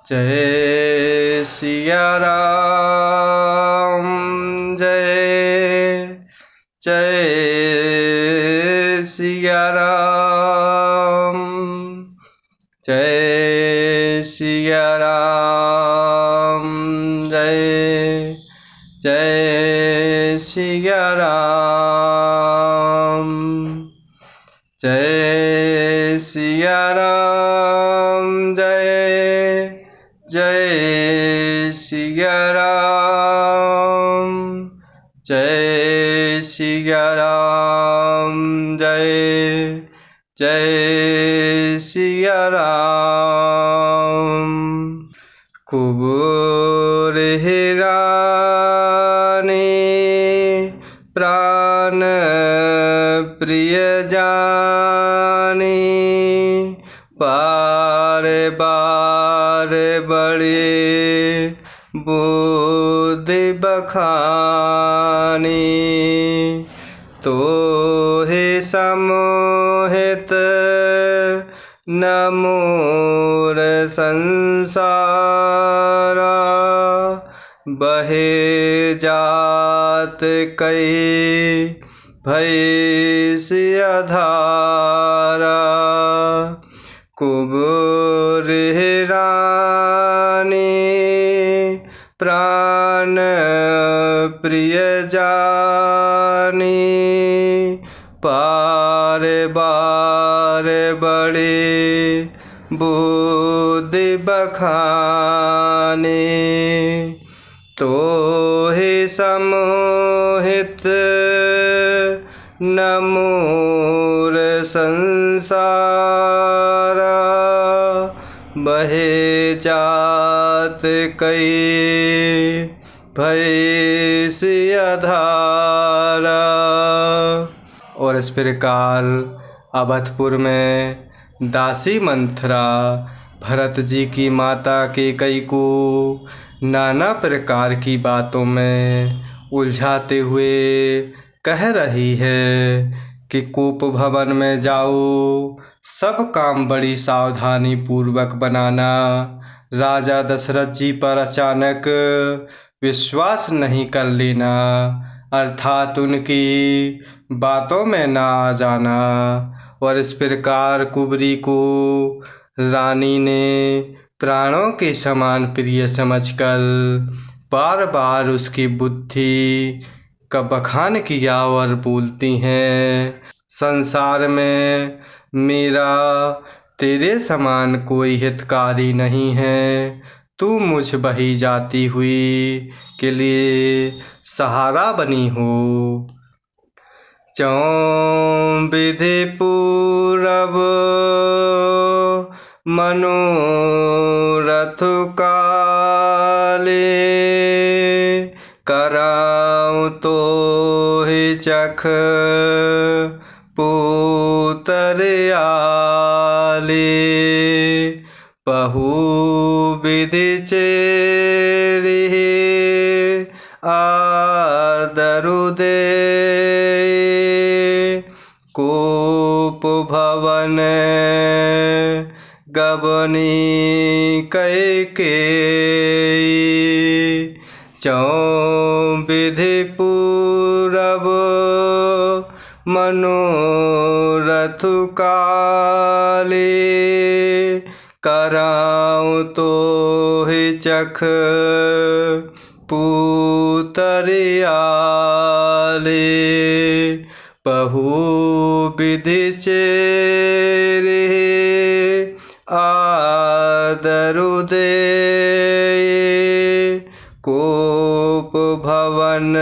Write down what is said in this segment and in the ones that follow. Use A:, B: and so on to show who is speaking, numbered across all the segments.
A: जय सिया राम जय जय सिया राम जय सिया राम जय जय सिया राम जय सिया राम जय जय सिया राम जय सिया राम जय जय सिया राम। कुबूर हिराने प्राण प्रिय जाने बार बार बड़े बुद्धि बखानी तो हे समोहित न मोर संसारा बहे जात कई भय सिया धारा। कुबूर हिराने प्राण प्रिय जाने बार बार बड़े बुद्धि बखाने तो हे समोहित न मोर संसारा बहे जात कई भय सिया धारा। और इस प्रकार अवधपुर में दासी मंथरा भरत जी की माता कैकेयी को नाना प्रकार की बातों में उलझाते हुए कह रही है कि कोप भवन में जाओ, सब काम बड़ी सावधानी पूर्वक बनाना। राजा दशरथ जी पर अचानक विश्वास नहीं कर लेना, अर्थात उनकी बातों में ना आ जाना। और इस प्रकार कुबरी को रानी ने प्राणों के समान प्रिय समझकर बार बार उसकी बुद्धि का बखान किया और बोलती हैं, संसार में मेरा तेरे समान कोई हितकारी नहीं है। तू मुझ बही जाती हुई के लिए सहारा बनी हो। चौं विधि पूरब मनोरथ काले कराऊं तो ही चख पुतर आले। बहु विधि चेरि आदरु दे कोप भवन गबनी कैकेयी। चौं विधि पूरब मनोरथ काले कराऊं तो ही चख पुतर आले। बहु विधि चेरि आदरु दे कोप भवन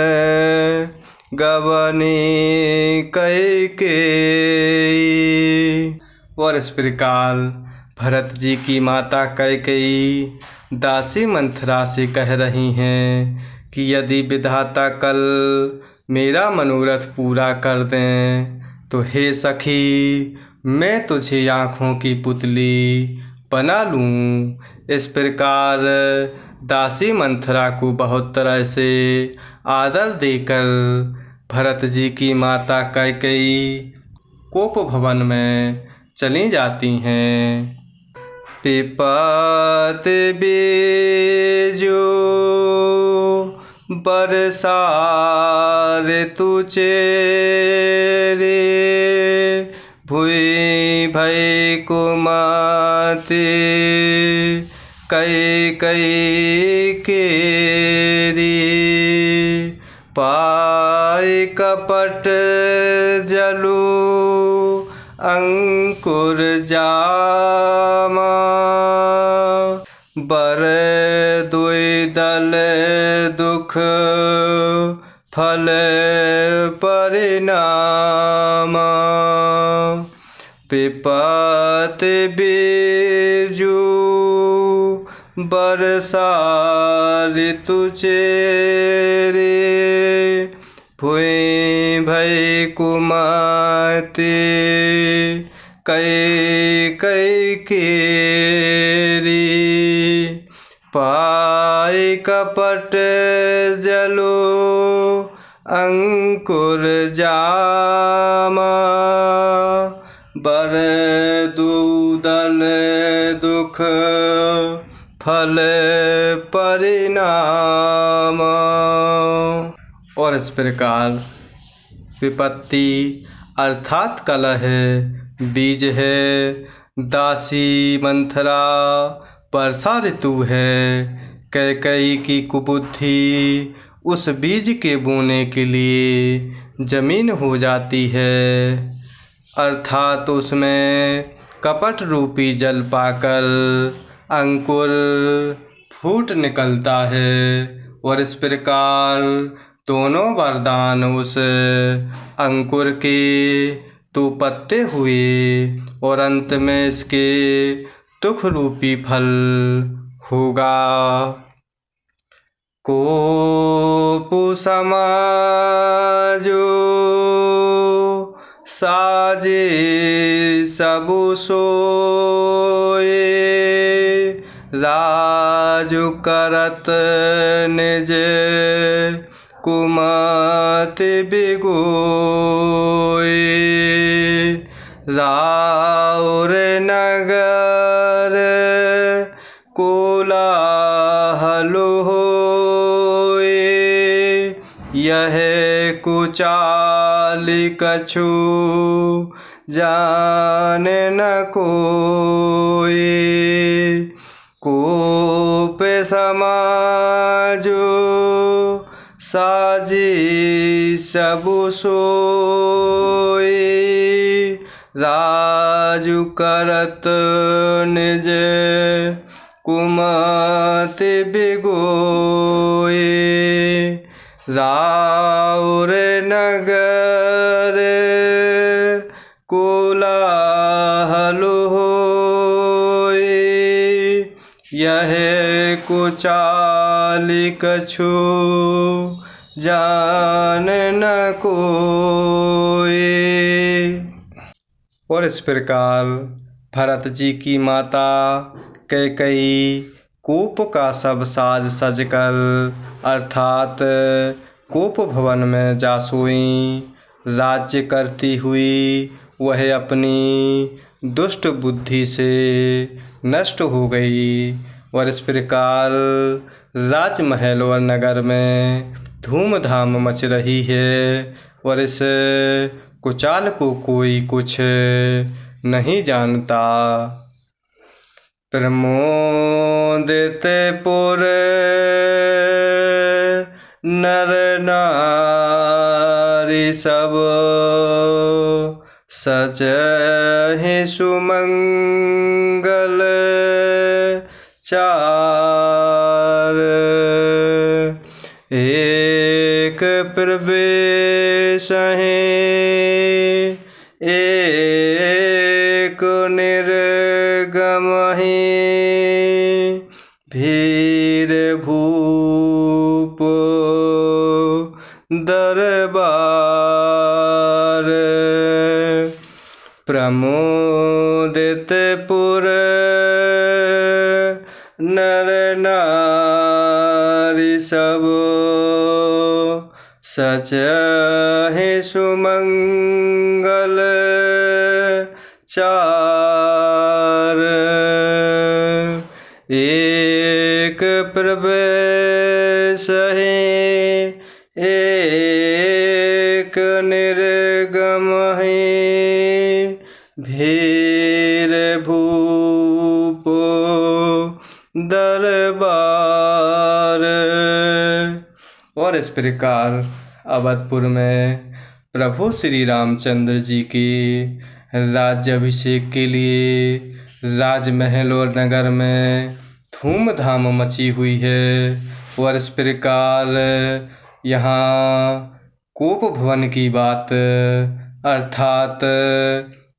A: गबनी कैकेयी। और इस प्रकार भरत जी की माता कैकेयी दासी मंथरा से कह रही हैं कि यदि विधाता कल मेरा मनोरथ पूरा कर दें तो हे सखी, मैं तुझे आँखों की पुतली बना लूँ। इस प्रकार दासी मंथरा को बहुत तरह से आदर देकर भरत जी की माता कैकेयी कोप भवन में चली जाती हैं। पिपत बीजो बरसा ऋतु चेरे भुई भई कुमति कई कई केरी पाई कपट जलु अंकुर जामा बर दुई दल दुख फल परिणामा पिपत बीजु बरसा ऋतु चेरे भुई भई कुमति कई कई केरी पाई कपट जलो अंकुर जामा बर दूदल दुख फल परिणाम। और इस प्रकार विपत्ति अर्थात कलह बीज है, दासी मंथरा वर्षा ऋतु है। कैकई की कुबुद्धि उस बीज के बोने के लिए जमीन हो जाती है, अर्थात उसमें कपट रूपी जल पाकर अंकुर फूट निकलता है। और इस प्रकार दोनों वरदान उस अंकुर के तो पत्ते हुए और अंत में इसके दुख रूपी फल होगा। कोपु समाजो साजे सबु सोए राजु करत निज कुमति बिगोए राउर नगर कोलाहल होए यह कुचाल कछु जान न कोई कोप समाजो साजी सबु सोई राजु करत निज कुमति बिगोए राउर नगर कोलाहल होए यह कुचाल कछु जान न कोई। और इस प्रकार भरत जी की माता कैकई कोप का सब साज सजकर अर्थात कोप भवन में जा सोई। राज्य करती हुई वह अपनी दुष्ट बुद्धि से नष्ट हो गई। और इस प्रकार राजमहल और नगर में धूमधाम मच रही है और इस कुचाल को कोई कुछ नहीं जानता। प्रमोदित पुर नर नारी सब सजहि सुमंगल चार एक प्रवेश एक निर्गमहि भीर भूप दरबार प्रमोदित पुर नर नारी सब सजहि सुमंगल चार। एक प्रवेश है, एक निर्गम है, भीर भूप दरबार। और इस प्रकार अवधपुर में प्रभु श्री रामचंद्र जी के राज्याभिषेक के लिए राजमहल और नगर में धूमधाम मची हुई है। और इस प्रकार यहाँ कोप भवन की बात अर्थात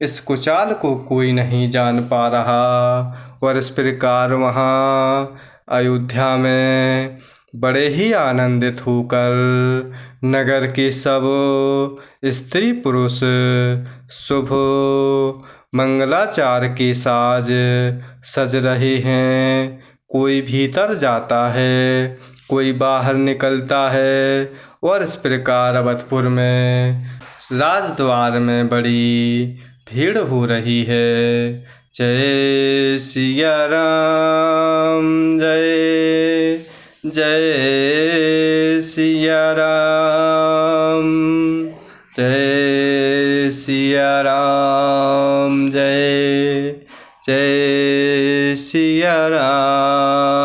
A: इस कुचाल को कोई नहीं जान पा रहा। और इस प्रकार वहाँ अयोध्या में बड़े ही आनंदित होकर नगर के सब स्त्री पुरुष शुभ मंगलाचार के साज सज रहे हैं। कोई भीतर जाता है, कोई बाहर निकलता है। और इस प्रकार अवधपुर में राजद्वार में बड़ी भीड़ हो रही है। जय सिया राम, जय जय सिया राम, जय सिया राम, जय जय सिया राम।